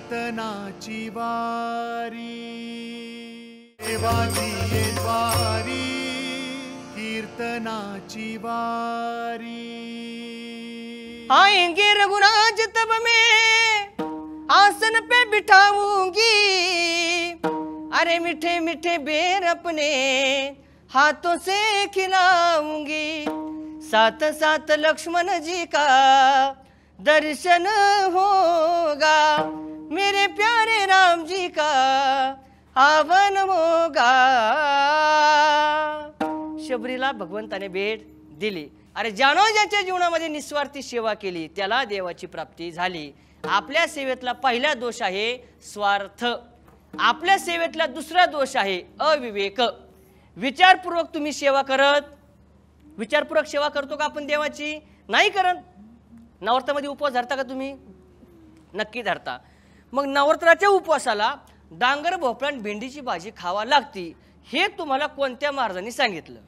कीर्तनाची वारी देवाची वारी कीर्तनाची वारी। आएंगे रघुराज तब मैं आसन पे बिठाऊंगी, अरे मीठे मीठे बेर अपने हाथों से खिलाऊंगी। साथ साथ लक्ष्मण जी का दर्शन होगा, मेरे प्यारे राम जी का आवन होगा। शबरीला भगवंताने भेट दिली। अरे ज्यानो ज्याच्या जीवनामध्ये निस्वार्थी सेवा केली त्याला देवाची प्राप्ती झाली। आपल्या सेवेतला पहिला दोष आहे स्वार्थ, आपल्या सेवेतला दुसरा दोष आहे अविवेक। विचारपूर्वक तुम्ही सेवा करत, विचारपूर्वक सेवा करतो का आपण देवाची? नाही करत। नवरात्रामध्ये उपवास धरता का तुम्ही? नक्की धरता। मग नवरात्राच्या उपवासाला डांगर भोपळा आणि भेंडीची भाजी खावा लागती, हे तुम्हाला कोणत्या महाराजांनी सांगितलं?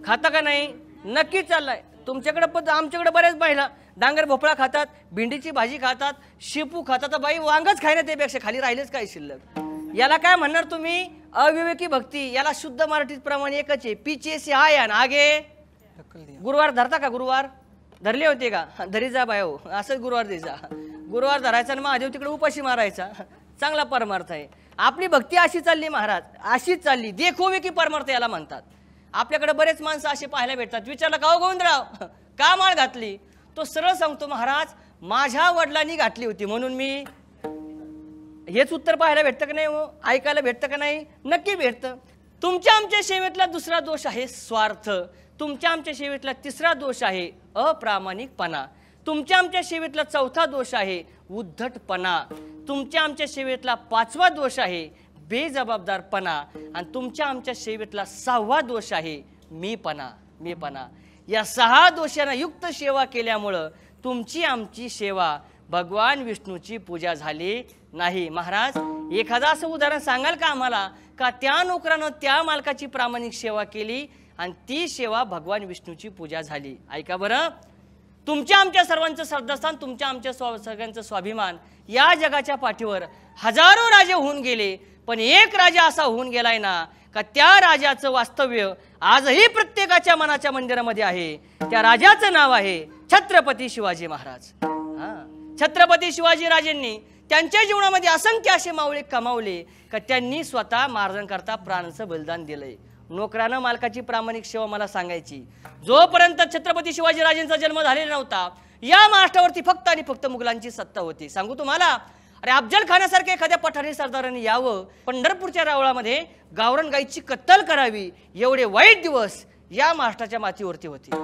खाता का नाही? नक्की चाललाय तुमच्याकडे, पण आमच्याकडे बऱ्याच बाईला डांगर भोपळा खातात, भेंडीची भाजी खातात, शेपू खातात। बाई वांगच खायना, त्यापेक्षा खाली राहिलेच काय शिल्लक? याला काय म्हणणार तुम्ही? अविवेकी भक्ती। याला शुद्ध मराठीत प्रमाणे एकच आहे, पीछे से आया ना आगे। गुरुवार धरता का? गुरुवार धरले होते का? धरी जा बाय हो, असंच गुरुवार द्यायचा। गुरुवार धरायचा आणि महादेव तिकडे उपाशी मारायचा, चांगला परमार्थ आहे। आपली भक्ती अशी चालली महाराज, अशीच चालली, देखोवे की परमार्थ याला म्हणतात। आपल्याकडे बरेच माणसं असे पाहायला भेटतात। विचारलं का हो गोविंदराव, का माळ घातली? तो सरळ सांगतो, महाराज माझ्या वडिलांनी घातली होती म्हणून मी। हेच उत्तर पाहायला भेटतं का नाही हो? ऐकायला भेटतं का नाही? नक्की भेटतं। तुमच्या आमच्या सेवेतला दुसरा दोष आहे स्वार्थ, तुमच्या आमच्या सेवेतला तिसरा दोष आहे अप्रामाणिकपणा, तुमच्या आमच्या सेवेतला चौथा दोष आहे उद्धटपणा, तुमच्या आमच्या सेवेतला पाचवा दोष आहे बेजबाबदारपणा, आणि तुमच्या आमच्या सेवेतला सहावा दोष आहे मीपणा। या 6 दोषांना युक्त सेवा केल्यामुळं तुमची आमची सेवा भगवान विष्णूची पूजा झाली नाही। महाराज एखादा असं उदाहरण सांगाल का आम्हाला, का त्या नोकरानं त्या मालकाची प्रामाणिक सेवा केली आणि ती सेवा भगवान विष्णूची पूजा झाली? ऐका बरं, तुमच्या आमच्या सर्वांचं श्रद्धास्थान, तुमच्या आमच्या सगळ्यांचं स्वाभिमान, या जगाच्या पाठीवर हजारो राजे होऊन गेले, पण एक राजा असा होऊन गेलाय ना का त्या राजाचं वास्तव्य आजही प्रत्येकाच्या मनाच्या मंदिरामध्ये आहे। त्या राजाचं नाव आहे छत्रपती शिवाजी महाराज। छत्रपती शिवाजी राजांनी त्यांच्या जीवनामध्ये असंख्य असे मावळे कमावले का त्यांनी स्वतः महाराजांकरता प्राणाचं बलिदान दिलंय। नोकरानं मालकाची प्रामाणिक सेवा मला सांगायची, जोपर्यंत छत्रपती शिवाजी राजांचा जन्म झालेला नव्हता या महाराष्ट्रावरती फक्त आणि फक्त मुघलांची सत्ता होती। सांगू तुम्हाला, अरे अफजल खानासारख्या एखाद्या पठाणी सरदाराने यावं, पंढरपूरच्या रावळामध्ये गावरान गाईची कत्तल करावी, एवढे वाईट दिवस या महाराष्ट्राच्या मातीवरती होते।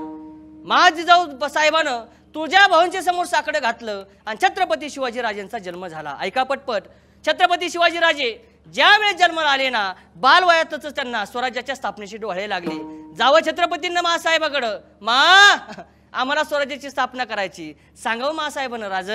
महाजिजाऊ साहेबानं तुळजा भाऊंच्या समोर साकडं घातलं आणि छत्रपती शिवाजी राजांचा जन्म झाला। ऐका पटपट, छत्रपती शिवाजी राजे ज्या वेळेस जन्माला आले ना, बालवयातच त्यांना स्वराज्याच्या स्थापनेची डोळे लागले। जावं छत्रपतींना महासाहेबाकडं, मा आम्हाला स्वराज्याची स्थापना करायची। सांगावं महासाहेबांना, राज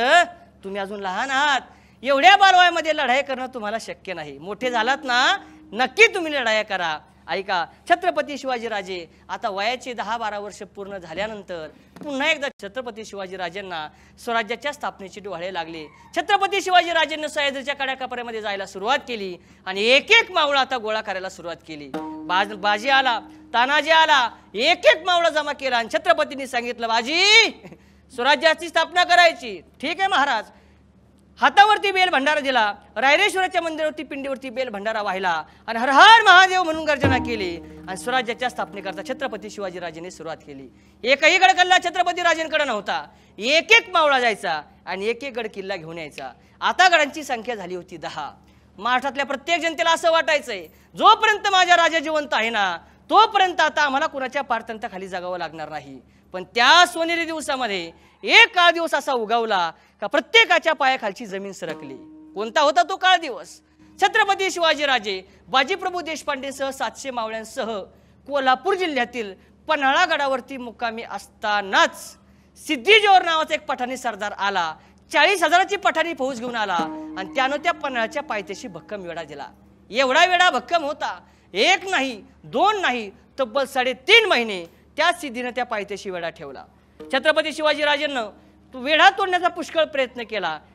तुम्ही अजून लहान आहात, एवढ्या बालवयामध्ये लढाई करणं तुम्हाला शक्य नाही, मोठे झालात ना नक्की तुम्ही लढाई करा। ऐका, छत्रपती शिवाजी राजे आता वयाचे 10-12 वर्ष पूर्ण झाल्यानंतर पुन्हा एकदा छत्रपती शिवाजी राजांना स्वराज्याच्या स्थापनेची डोळे लागले। छत्रपती शिवाजी राजांनी सह्याद्रीच्या कड्याकापर्यामध्ये जायला सुरुवात केली आणि एक एक मावळा आता गोळा करायला सुरुवात केली। बाजी आला, तानाजी आला, एक एक मावळा जमा केला आणि छत्रपतींनी सांगितलं, बाजी स्वराज्याची स्थापना करायची। ठीक आहे महाराज। हातावरती बेल भंडारा दिला, रायरेश्वराच्या मंदिरावरती पिंडीवरती बेल भंडारा वाहिला आणि हर हर महादेव म्हणून गर्जना केली आणि स्वराज्याच्या स्थापनेकरता छत्रपती शिवाजी राजांनी सुरुवात केली। एकही गड किल्ला छत्रपती राजांकडे नव्हता, एक एक मावळा जायचा आणि एक एक गड किल्ला घेऊन यायचा। आता गडांची संख्या झाली होती 10। महाराष्ट्रातल्या प्रत्येक जनतेला असं वाटायचंय, जोपर्यंत माझा राजा जिवंत आहे ना तोपर्यंत आता आम्हाला कुणाच्या पारतंत्याखाली जगावं लागणार नाही। पण त्या सोनेरी दिवसामध्ये एक काळ दिवस असा उगवला का प्रत्येकाच्या पायाखालची जमीन सरकली। कोणता होता तो काळ दिवस? छत्रपती शिवाजी राजे बाजीप्रभू देशपांडेसह 700 मावळ्यांसह कोल्हापूर जिल्ह्यातील पन्हाळा गडावरती मुक्कामी असतानाच सिद्धी जोहर नावाचा एक पठाणी सरदार आला, 40,000ची पठाणी फौज घेऊन आला आणि त्यानं त्या पन्हाळ्याच्या पायथ्याशी भक्कम वेढा दिला। एवढा वेढा भक्कम होता, एक नाही दोन नाही, तब्बल 3.5 महिने त्या सिद्धीने त्या पायथ्याशी वेढा ठेवला। छत्रपती शिवाजी राजांना तो वेढा तोडण्याचा पुष्कळ प्रयत्न केला,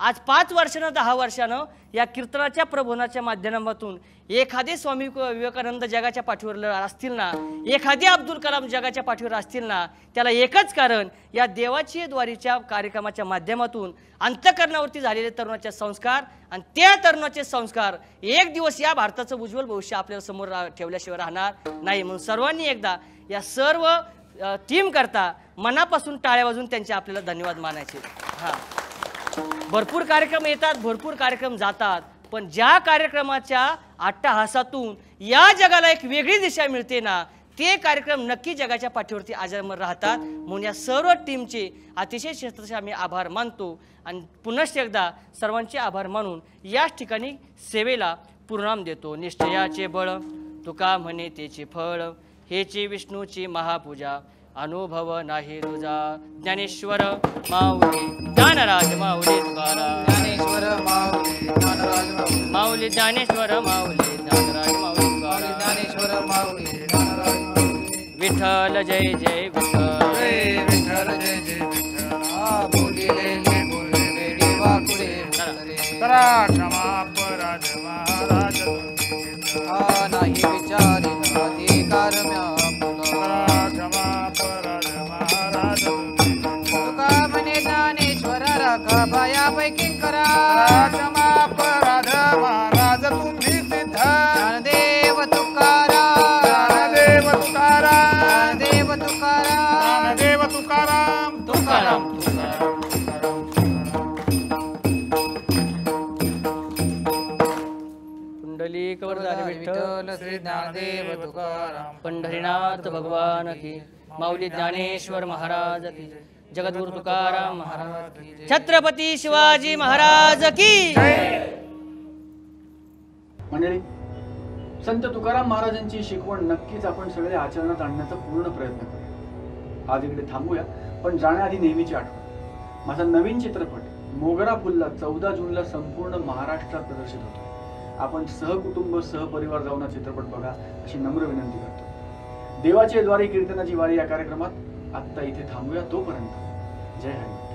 आज 5 वर्षानं 10 वर्षानं या कीर्तनाच्या प्रबोधनाच्या माध्यमातून एखादे स्वामी विवेकानंद जगाच्या पाठीवर असतील ना, एखादे अब्दुल कलाम जगाच्या पाठीवर असतील ना, त्याला एकच कारण या देवाची द्वारीच्या कार्यक्रमाच्या माध्यमातून अंतःकरणावरती झालेले तरुणाचे संस्कार आणि त्या तरुणाचे संस्कार एक दिवस या भारताचं उज्ज्वल भविष्य आपल्याला समोर ठेवल्याशिवाय राहणार नाही. म्हणून सर्वांनी एकदा या सर्व टीम करता मनापासून टाळ्या वाजून त्यांचे आपल्याला धन्यवाद मानायचे. हां, भरपूर कार्यक्रम येतात, भरपूर कार्यक्रम जातात, पण ज्या कार्यक्रमाच्या अट्टहासातून या जगाला एक वेगळी दिशा मिळते ना, ते कार्यक्रम नक्की जगाच्या पाठीवरती अजरामर राहतात. म्हणून या सर्व टीमचे अतिशय श्रेष्ठ आम्ही आभार मानतो आणि पुनश्च एकदा सर्वांचे आभार मानून याच ठिकाणी सेवेला पूर्णाम देतो. निश्चयाचे बळ तुका म्हणे त्याचे फळ, हेची विष्णूची महापूजा अनुभव नाही तुझा. ज्ञानेश्वर माऊली ज्ञानराज माऊली तुकाराम, ज्ञानेश्वर माऊली ज्ञानराज माऊली, माऊली ज्ञानेश्वर माऊली ज्ञानराज माऊली तुकाराम. ज्ञानेश्वर माऊली ज्ञानराज माऊली. विठ्ठल जय जय विठ्ठल, जय विठ्ठल जय जय विठ्ठल. हा बोलिले बोलले देवा पुढे उतरे. करा क्षमा अपराध महाराज तुम्ही. हा नाही विचारे अधिकार म्या आपला. करा क्षमा अपराध महाराज तुम्ही. तुका म्हणे ज्ञानेश्वर राखा बायापैकी करा. करा क्षमा अपराध महाराज तुम्ही सिद्ध. ज्ञानदेव तुकाराम, ज्ञानदेव तुकाराम, ज्ञानदेव तुकाराम, ज्ञानदेव तुकाराम, तुकाराम. पुंडलिक वरदानी विठ्ठल, विठ्ठल श्री ज्ञानदेव तुकाराम. पंढरीनाथ भगवान की, माऊली ज्ञानेश्वर महाराज की, जगद्गुरु तुकाराम महाराज की, छत्रपती शिवाजी महाराज की. मंडळी, संत तुकाराम महाराजांची शिकवण नक्कीच आपण सगळे आचरणात आणण्याचा पूर्ण प्रयत्न करू. आज इकडे थांबूया, पण जाण्याआधी नेहमीची आठवण. माझा नवीन चित्रपट मोगरा फुलला 14 जूनला संपूर्ण महाराष्ट्रात प्रदर्शित होतो. आपण सहकुटुंब सहपरिवार जाऊन हा चित्रपट बघा अशी नम्र विनंती करतो. देवाचे द्वारे कीर्तनाची वारी या कार्यक्रमात आत्ता इथे थांबूया. तोपर्यंत जय हरी.